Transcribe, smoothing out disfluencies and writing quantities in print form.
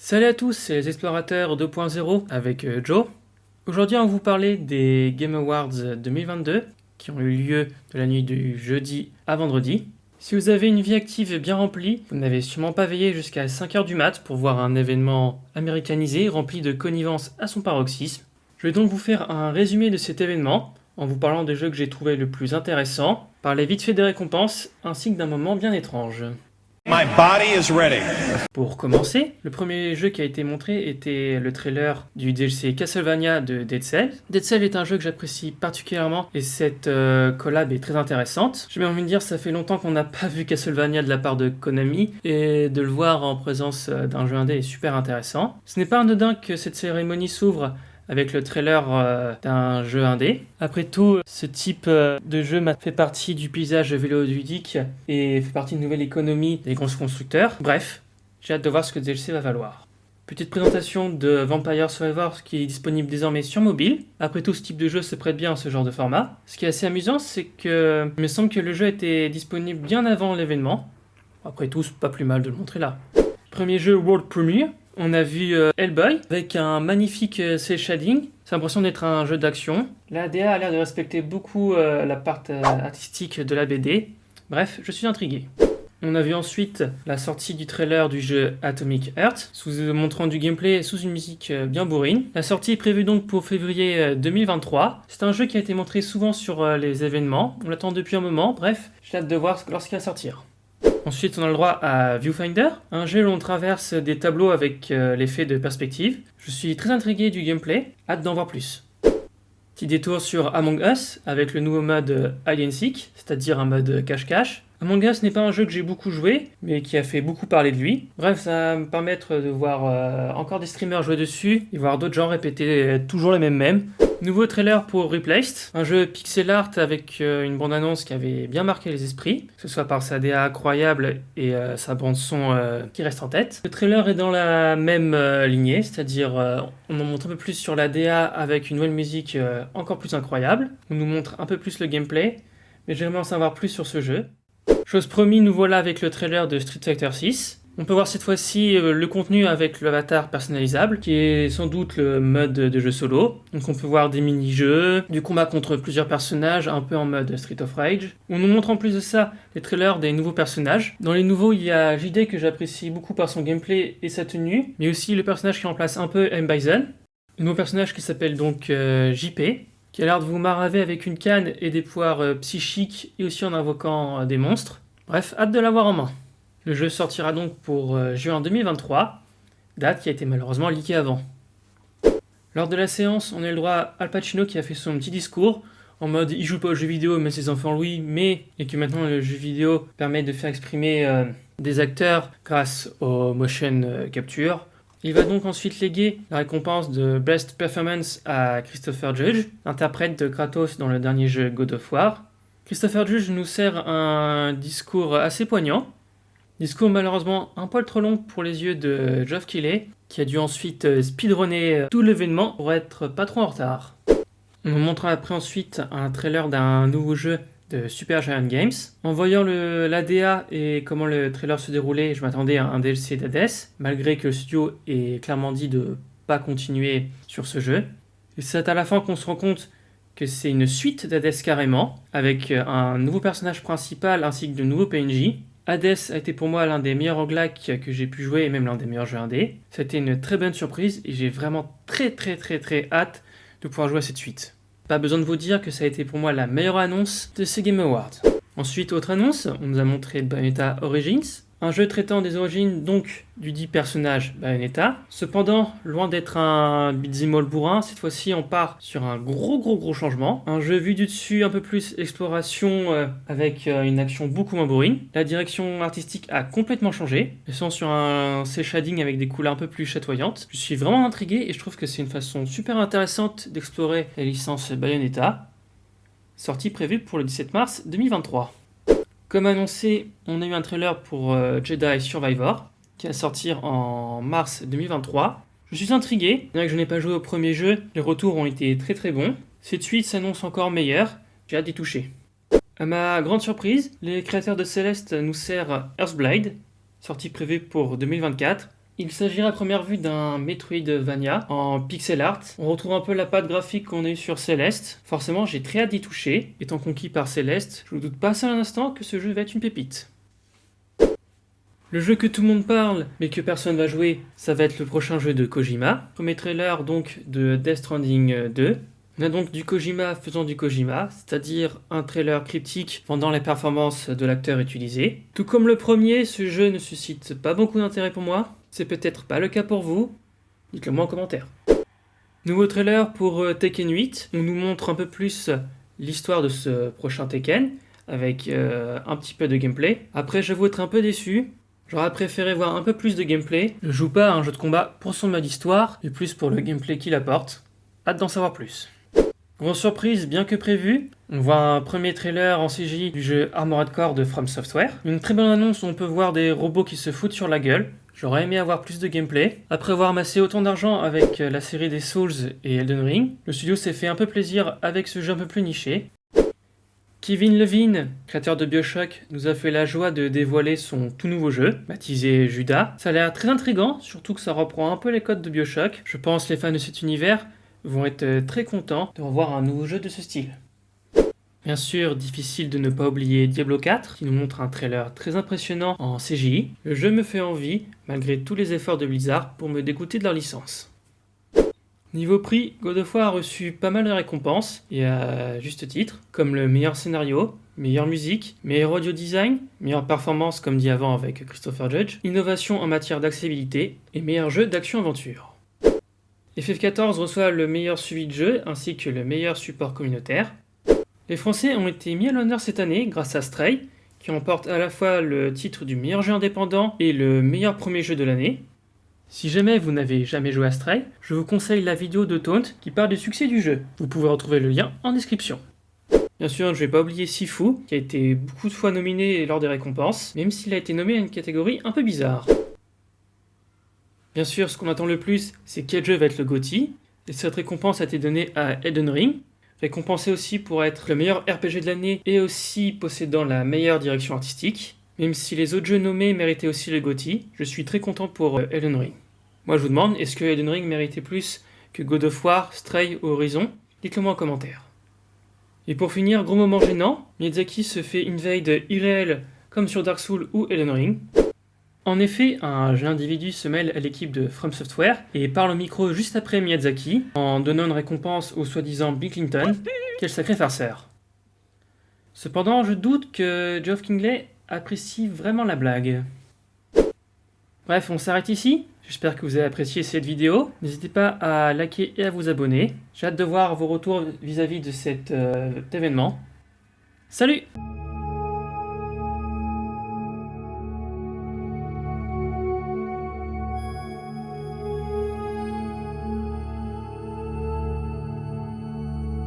Salut à tous, c'est les Explorateurs 2.0 avec Joe. Aujourd'hui, on va vous parler des Game Awards 2022 qui ont eu lieu de la nuit du jeudi à vendredi. Si vous avez une vie active bien remplie, vous n'avez sûrement pas veillé jusqu'à 5h du mat pour voir un événement américanisé rempli de connivence à son paroxysme. Je vais donc vous faire un résumé de cet événement en vous parlant des jeux que j'ai trouvé le plus intéressants, parler vite fait des récompenses ainsi que d'un moment bien étrange. My body is ready. Pour commencer, le premier jeu qui a été montré était le trailer du DLC Castlevania de Dead Cells. Dead Cells est un jeu que j'apprécie particulièrement et cette collab est très intéressante. J'ai bien envie de dire, ça fait longtemps qu'on n'a pas vu Castlevania de la part de Konami et de le voir en présence d'un jeu indé est super intéressant. Ce n'est pas anodin que cette cérémonie s'ouvre avec le trailer d'un jeu indé. Après tout, ce type de jeu fait partie du paysage vidéoludique et fait partie de nouvelle économie des grands constructeurs. Bref, j'ai hâte de voir ce que DLC va valoir. Petite présentation de Vampire Survivors qui est disponible désormais sur mobile. Après tout, ce type de jeu se prête bien à ce genre de format. Ce qui est assez amusant, c'est que il me semble que le jeu était disponible bien avant l'événement. Après tout, c'est pas plus mal de le montrer là. Premier jeu World Premiere. On a vu Hellboy avec un magnifique cel shading. C'est l'impression d'être un jeu d'action. La DA a l'air de respecter beaucoup la part artistique de la BD. Bref, je suis intrigué. On a vu ensuite la sortie du trailer du jeu Atomic Heart, montrant du gameplay sous une musique bien bourrine. La sortie est prévue donc pour février 2023. C'est un jeu qui a été montré souvent sur les événements. On l'attend depuis un moment. Bref, j'ai hâte de voir lorsqu'il va sortir. Ensuite, on a le droit à Viewfinder, un jeu où on traverse des tableaux avec l'effet de perspective. Je suis très intrigué du gameplay, hâte d'en voir plus. Petit détour sur Among Us avec le nouveau mode Hide and Seek, c'est-à-dire un mode cache-cache. Among Us n'est pas un jeu que j'ai beaucoup joué, mais qui a fait beaucoup parler de lui. Bref, ça va me permettre de voir encore des streamers jouer dessus et voir d'autres gens répéter toujours les mêmes mèmes. Nouveau trailer pour Replaced, un jeu pixel art avec une bande-annonce qui avait bien marqué les esprits, que ce soit par sa DA incroyable et sa bande-son qui reste en tête. Le trailer est dans la même lignée, c'est-à-dire on en montre un peu plus sur la DA avec une nouvelle musique encore plus incroyable. On nous montre un peu plus le gameplay, mais j'aimerais en savoir plus sur ce jeu. Chose promis, nous voilà avec le trailer de Street Fighter 6. On peut voir cette fois-ci le contenu avec l'avatar personnalisable, qui est sans doute le mode de jeu solo. Donc on peut voir des mini-jeux, du combat contre plusieurs personnages, un peu en mode Street of Rage. On nous montre en plus de ça les trailers des nouveaux personnages. Dans les nouveaux, il y a JD que j'apprécie beaucoup par son gameplay et sa tenue, mais aussi le personnage qui remplace un peu M. Bison. Un nouveau personnage qui s'appelle donc JP, qui a l'air de vous maraver avec une canne et des pouvoirs psychiques et aussi en invoquant des monstres. Bref, hâte de l'avoir en main. Le jeu sortira donc pour juin 2023, date qui a été malheureusement leakée avant. Lors de la séance, on a eu le droit à Al Pacino qui a fait son petit discours, en mode il joue pas aux jeux vidéo mais ses enfants oui, et que maintenant le jeu vidéo permet de faire exprimer des acteurs grâce au motion capture. Il va donc ensuite léguer la récompense de Best Performance à Christopher Judge, interprète de Kratos dans le dernier jeu God of War. Christopher Judge nous sert un discours assez poignant. Discours malheureusement un poil trop long pour les yeux de Geoff Keighley, qui a dû ensuite speedrunner tout l'événement pour être pas trop en retard. On nous montre après ensuite un trailer d'un nouveau jeu de Super Giant Games. En voyant l'ADA et comment le trailer se déroulait, je m'attendais à un DLC d'Hades, malgré que le studio ait clairement dit de pas continuer sur ce jeu. Et c'est à la fin qu'on se rend compte que c'est une suite d'Hades carrément, avec un nouveau personnage principal ainsi que de nouveaux PNJ. Hades a été pour moi l'un des meilleurs roguelikes que j'ai pu jouer et même l'un des meilleurs jeux indés. C'était une très bonne surprise et j'ai vraiment très hâte de pouvoir jouer à cette suite. Pas besoin de vous dire que ça a été pour moi la meilleure annonce de ces Game Awards. Ensuite, autre annonce, on nous a montré Bayonetta Origins, un jeu traitant des origines donc du dit personnage Bayonetta. Cependant, loin d'être un beat'em all bourrin, cette fois-ci on part sur un gros changement. Un jeu vu du dessus, un peu plus exploration avec une action beaucoup moins bourrine. La direction artistique a complètement changé. Ils sont sur un cel shading avec des couleurs un peu plus chatoyantes. Je suis vraiment intrigué et je trouve que c'est une façon super intéressante d'explorer la licence Bayonetta. Sortie prévue pour le 17 mars 2023. Comme annoncé, on a eu un trailer pour Jedi Survivor qui va sortir en mars 2023. Je suis intrigué, bien que je n'ai pas joué au premier jeu, les retours ont été très bons. Cette suite s'annonce encore meilleure, j'ai hâte d'y toucher. À ma grande surprise, les créateurs de Celeste nous serrent Earthblade, sortie prévue pour 2024. Il s'agira à première vue d'un Metroidvania en pixel art. On retrouve un peu la patte graphique qu'on a eu sur Celeste. Forcément, j'ai très hâte d'y toucher. Étant conquis par Celeste, je ne doute pas un seul instant que ce jeu va être une pépite. Le jeu que tout le monde parle, mais que personne va jouer, ça va être le prochain jeu de Kojima. Premier trailer donc de Death Stranding 2. On a donc du Kojima faisant du Kojima, c'est-à-dire un trailer cryptique vendant les performances de l'acteur utilisé. Tout comme le premier, ce jeu ne suscite pas beaucoup d'intérêt pour moi. C'est peut-être pas le cas pour vous. Dites-le moi en commentaire. Nouveau trailer pour Tekken 8. On nous montre un peu plus l'histoire de ce prochain Tekken, avec un petit peu de gameplay. Après, j'avoue être un peu déçu. J'aurais préféré voir un peu plus de gameplay. Je joue pas à un jeu de combat pour son mode histoire, mais plus pour le gameplay qu'il apporte. Hâte d'en savoir plus. Grosse surprise, bien que prévu, on voit un premier trailer en CGI du jeu Armored Core de From Software. Une très bonne annonce où on peut voir des robots qui se foutent sur la gueule. J'aurais aimé avoir plus de gameplay. Après avoir amassé autant d'argent avec la série des Souls et Elden Ring, le studio s'est fait un peu plaisir avec ce jeu un peu plus niché. Kevin Levine, créateur de BioShock, nous a fait la joie de dévoiler son tout nouveau jeu, baptisé Judas. Ça a l'air très intriguant, surtout que ça reprend un peu les codes de BioShock. Je pense que les fans de cet univers vont être très contents de revoir un nouveau jeu de ce style. Bien sûr, difficile de ne pas oublier Diablo 4, qui nous montre un trailer très impressionnant en CGI. Le jeu me fait envie, malgré tous les efforts de Blizzard pour me dégoûter de leur licence. Niveau prix, God of War a reçu pas mal de récompenses, et à juste titre, comme le meilleur scénario, meilleure musique, meilleur audio design, meilleure performance comme dit avant avec Christopher Judge, innovation en matière d'accessibilité, et meilleur jeu d'action-aventure. FF14 reçoit le meilleur suivi de jeu ainsi que le meilleur support communautaire. Les Français ont été mis à l'honneur cette année grâce à Stray, qui remporte à la fois le titre du meilleur jeu indépendant et le meilleur premier jeu de l'année. Si jamais vous n'avez jamais joué à Stray, je vous conseille la vidéo de Taunt qui parle du succès du jeu. Vous pouvez retrouver le lien en description. Bien sûr, je ne vais pas oublier Sifu, qui a été beaucoup de fois nominé lors des récompenses, même s'il a été nommé à une catégorie un peu bizarre. Bien sûr, ce qu'on attend le plus, c'est quel jeu va être le GOTY, et cette récompense a été donnée à Elden Ring, récompensé aussi pour être le meilleur RPG de l'année et aussi possédant la meilleure direction artistique. Même si les autres jeux nommés méritaient aussi le GOTY, je suis très content pour Elden Ring. Moi je vous demande, est-ce que Elden Ring méritait plus que God of War, Stray ou Horizon? Dites-le moi en commentaire. Et pour finir, gros moment gênant, Miyazaki se fait invade irréel comme sur Dark Souls ou Elden Ring. En effet, un jeune individu se mêle à l'équipe de From Software et parle au micro juste après Miyazaki en donnant une récompense au soi-disant Bill Clinton. Quel sacré farceur. Cependant, je doute que Geoff Keighley apprécie vraiment la blague. Bref, on s'arrête ici. J'espère que vous avez apprécié cette vidéo. N'hésitez pas à liker et à vous abonner. J'ai hâte de voir vos retours vis-à-vis de cet événement. Salut!